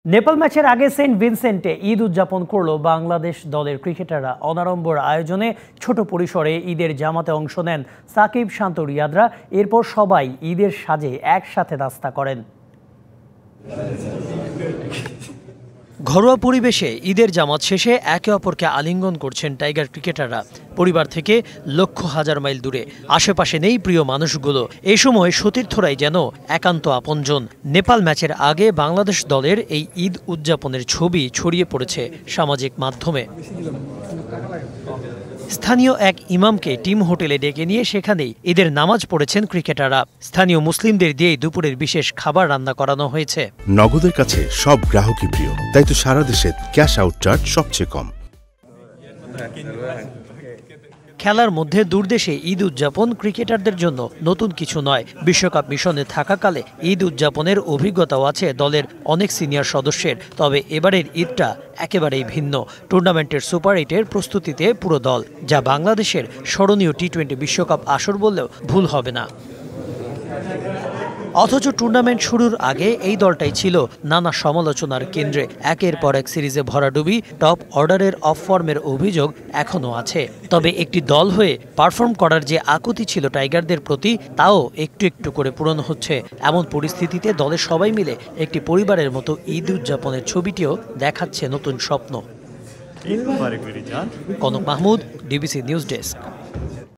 নেপাল ম্যাচের আগে সেন্ট ভিনসেন্টে ঈদ উদযাপন করলো বাংলাদেশ দলের ক্রিকেটাররা। অনাড়ম্বর আয়োজনে ছোট পরিসরে ঈদের জামাতে অংশ নেন সাকিব, শান্ত, রিয়াদরা। এরপর সবাই ঈদের সাজে একসাথে নাস্তা করেন। ঘরোয়া পরিবেশে ঈদের জামাত শেষে একে অপরকে আলিঙ্গন করছেন টাইগার ক্রিকেটাররা। পরিবার থেকে লক্ষ হাজার মাইল দূরে, আশেপাশে নেই প্রিয় মানুষগুলো। এই সময় সতীর্থরাই যেন একান্ত আপনজন। নেপাল ম্যাচের আগে বাংলাদেশ দলের এই ঈদ উদযাপনের ছবি ছড়িয়ে পড়েছে সামাজিক মাধ্যমে। স্থানীয় এক ইমামকে টিম হোটেলে ডেকে নিয়ে সেখানেই ঈদের নামাজ পড়েছেন ক্রিকেটাররা। স্থানীয় মুসলিমদের দিয়েই দুপুরের বিশেষ খাবার রান্না করানো হয়েছে। নগদের কাছে সব গ্রাহকই প্রিয়, তাই তো সারা দেশে ক্যাশ আউট চার্জ সবচেয়ে কম। খেলার মধ্যে দূরদেশে ঈদ উদযাপন ক্রিকেটারদের জন্য নতুন কিছু নয়। বিশ্বকাপ মিশনে থাকাকালে ঈদ উদযাপনের অভিজ্ঞতাও আছে দলের অনেক সিনিয়র সদস্যের। তবে এবারের ঈদটা একেবারেই ভিন্ন। টুর্নামেন্টের সুপার 8-এর প্রস্তুতিতে পুরো দল, যা বাংলাদেশের স্মরণীয় টি-20 বিশ্বকাপ আসর বললেও ভুল হবে না। অথচ টুর্নামেন্ট শুরুর আগে এই দলটাই ছিল নানা সমালোচনার কেন্দ্রে। একের পর এক সিরিজে ভরাডুবি, টপ অর্ডারের অফ ফর্মের অভিযোগ এখনও আছে। তবে একটি দল হয়ে পারফর্ম করার যে আকুতি ছিল টাইগারদের প্রতি, তাও একটু একটু করে পূরণ হচ্ছে। এমন পরিস্থিতিতে দলের সবাই মিলে একটি পরিবারের মতো ঈদ উদযাপনের ছবিটিও দেখাচ্ছে নতুন স্বপ্ন। Kanak Mahmud, DBC news desk.